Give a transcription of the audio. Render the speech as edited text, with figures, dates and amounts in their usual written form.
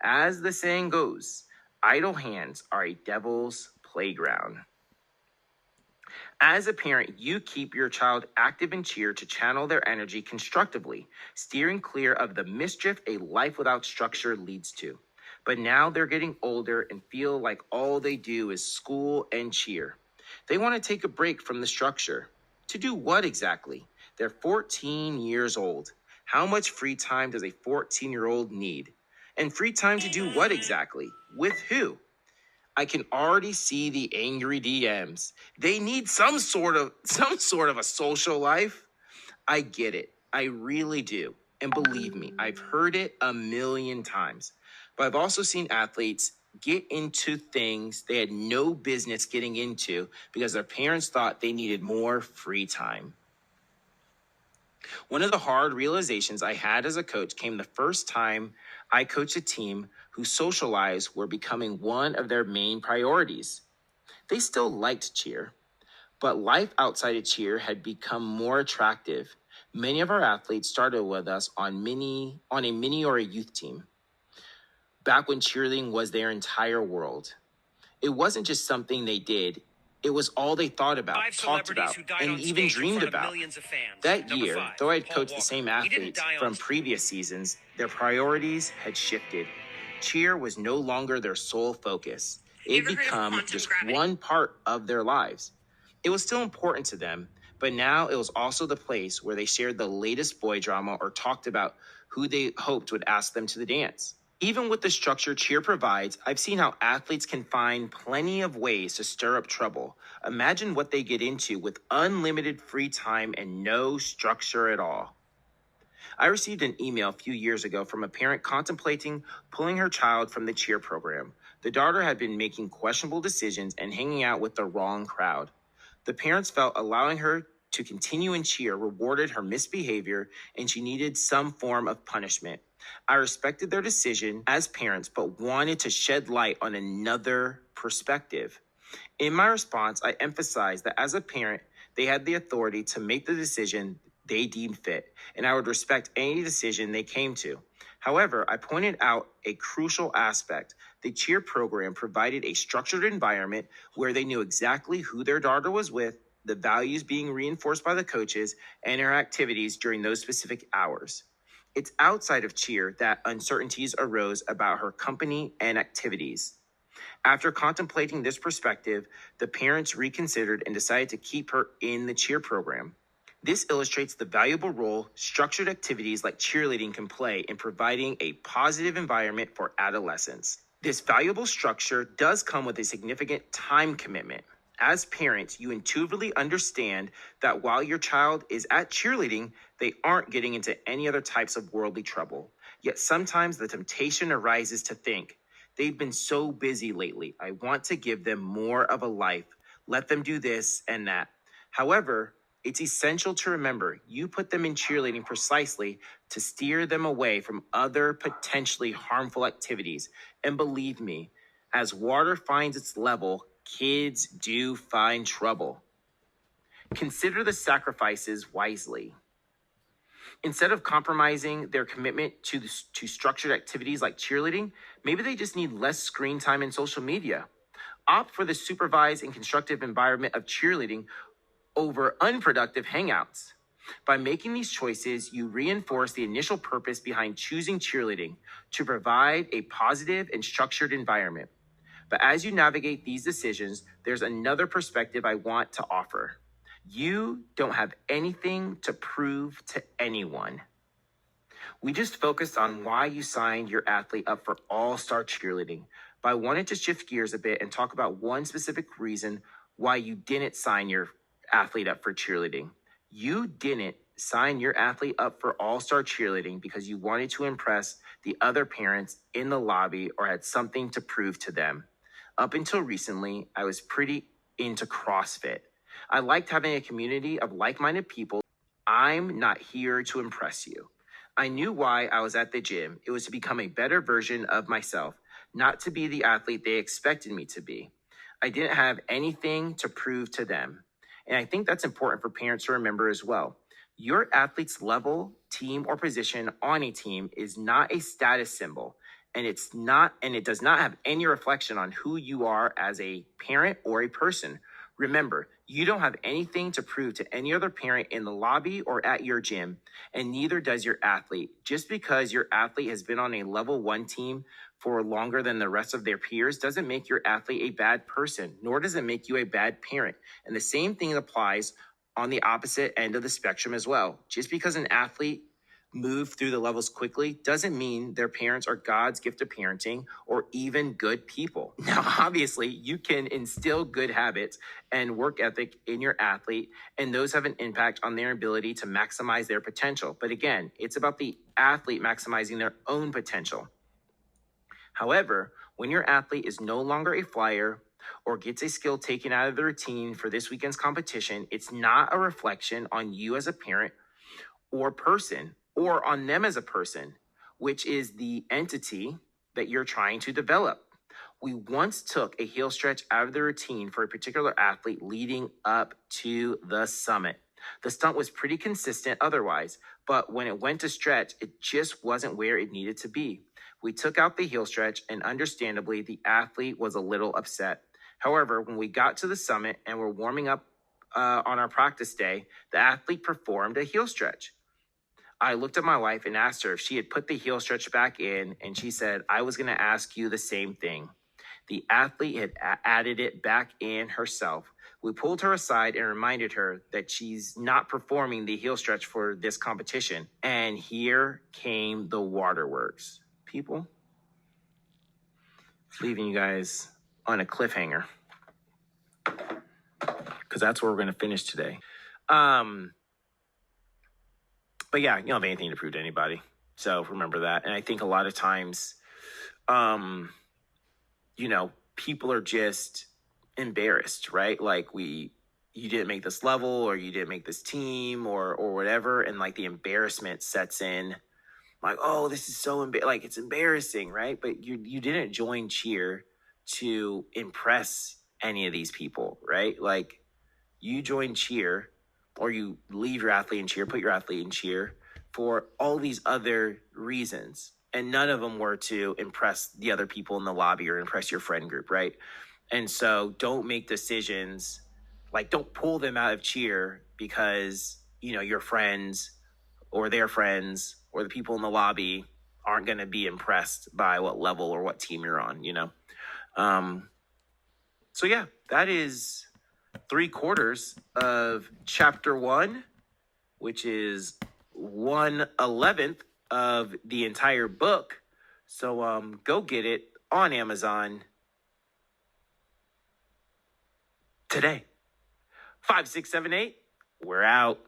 As the saying goes, idle hands are a devil's playground. As a parent, you keep your child active in cheer to channel their energy constructively, steering clear of the mischief a life without structure leads to. But now they're getting older and feel like all they do is school and cheer. They want to take a break from the structure. To do what exactly? They're 14 years old. How much free time does a 14-year-old need? And free time to do what exactly? With who? I can already see the angry DMs. They need some sort of a social life. I get it. I really do. And believe me, I've heard it a million times. But I've also seen athletes get into things they had no business getting into because their parents thought they needed more free time. One of the hard realizations I had as a coach came the first time I coached a team whose social lives were becoming one of their main priorities. They still liked cheer, but life outside of cheer had become more attractive. Many of our athletes started with us on a mini or a youth team, back when cheerleading was their entire world. It wasn't just something they did. It was all they thought about, talked about, and even dreamed about. That year, though I had coached the same athletes from previous seasons, their priorities had shifted. Cheer was no longer their sole focus. It had become just one part of their lives. It was still important to them, but now it was also the place where they shared the latest boy drama or talked about who they hoped would ask them to the dance. Even with the structure cheer provides, I've seen how athletes can find plenty of ways to stir up trouble. Imagine what they get into with unlimited free time and no structure at all. I received an email a few years ago from a parent contemplating pulling her child from the cheer program. The daughter had been making questionable decisions and hanging out with the wrong crowd. The parents felt allowing her to continue in cheer rewarded her misbehavior and she needed some form of punishment. I respected their decision as parents, but wanted to shed light on another perspective. In my response, I emphasized that as a parent, they had the authority to make the decision they deemed fit, and I would respect any decision they came to. However, I pointed out a crucial aspect. The cheer program provided a structured environment where they knew exactly who their daughter was with, the values being reinforced by the coaches, and her activities during those specific hours. It's outside of cheer that uncertainties arose about her company and activities. After contemplating this perspective, the parents reconsidered and decided to keep her in the cheer program. This illustrates the valuable role structured activities like cheerleading can play in providing a positive environment for adolescents. This valuable structure does come with a significant time commitment. As parents, you intuitively understand that while your child is at cheerleading, they aren't getting into any other types of worldly trouble. Yet sometimes the temptation arises to think, they've been so busy lately. I want to give them more of a life. Let them do this and that. However, it's essential to remember you put them in cheerleading precisely to steer them away from other potentially harmful activities. And believe me, as water finds its level, kids do find trouble. Consider the sacrifices wisely. Instead of compromising their commitment to structured activities like cheerleading, maybe they just need less screen time and social media. Opt for the supervised and constructive environment of cheerleading over unproductive hangouts. By making these choices, you reinforce the initial purpose behind choosing cheerleading, to provide a positive and structured environment. But as you navigate these decisions, there's another perspective I want to offer. You don't have anything to prove to anyone. We just focused on why you signed your athlete up for all-star cheerleading, but I wanted to shift gears a bit and talk about one specific reason why you didn't sign your athlete up for cheerleading. You didn't sign your athlete up for all-star cheerleading because you wanted to impress the other parents in the lobby or had something to prove to them. Up until recently, I was pretty into CrossFit. I liked having a community of like-minded people. I'm not here to impress you. I knew why I was at the gym. It was to become a better version of myself, not to be the athlete they expected me to be. I didn't have anything to prove to them. And I think that's important for parents to remember as well. Your athlete's level, team, or position on a team is not a status symbol. and it does not have any reflection on who you are as a parent or a person. Remember, you don't have anything to prove to any other parent in the lobby or at your gym, and neither does your athlete. Just because your athlete has been on a level 1 team for longer than the rest of their peers doesn't make your athlete a bad person, nor does it make you a bad parent. And the same thing applies on the opposite end of the spectrum as well. Just because an athlete move through the levels quickly doesn't mean their parents are God's gift of parenting or even good people. Now, obviously, you can instill good habits and work ethic in your athlete, and those have an impact on their ability to maximize their potential. But again, it's about the athlete maximizing their own potential. However, when your athlete is no longer a flyer or gets a skill taken out of the routine for this weekend's competition, it's not a reflection on you as a parent or person, or on them as a person, which is the entity that you're trying to develop. We once took a heel stretch out of the routine for a particular athlete leading up to the summit. The stunt was pretty consistent otherwise, but when it went to stretch, it just wasn't where it needed to be. We took out the heel stretch, and understandably, the athlete was a little upset. However, when we got to the summit and were warming up on our practice day, the athlete performed a heel stretch. I looked at my wife and asked her if she had put the heel stretch back in, and she said, I was going to ask you the same thing. The athlete had added it back in herself. We pulled her aside and reminded her that she's not performing the heel stretch for this competition. And here came the waterworks. People, leaving you guys on a cliffhanger, because that's where we're going to finish today. But yeah, you don't have anything to prove to anybody. So remember that. And I think a lot of times, people are just embarrassed, right? Like you didn't make this level, or you didn't make this team, or whatever. And like the embarrassment sets in, like, oh, this is so like it's embarrassing, right? But you didn't join cheer to impress any of these people, right? Like you joined cheer, or you leave your athlete in cheer, put your athlete in cheer for all these other reasons. And none of them were to impress the other people in the lobby or impress your friend group, right? And so don't make decisions, like don't pull them out of cheer because, your friends or their friends or the people in the lobby aren't going to be impressed by what level or what team you're on, So yeah, that is 3/4 of chapter 1, which is 1/11 of the entire book. So go get it on Amazon today. 5, 6, 7, 8. We're out.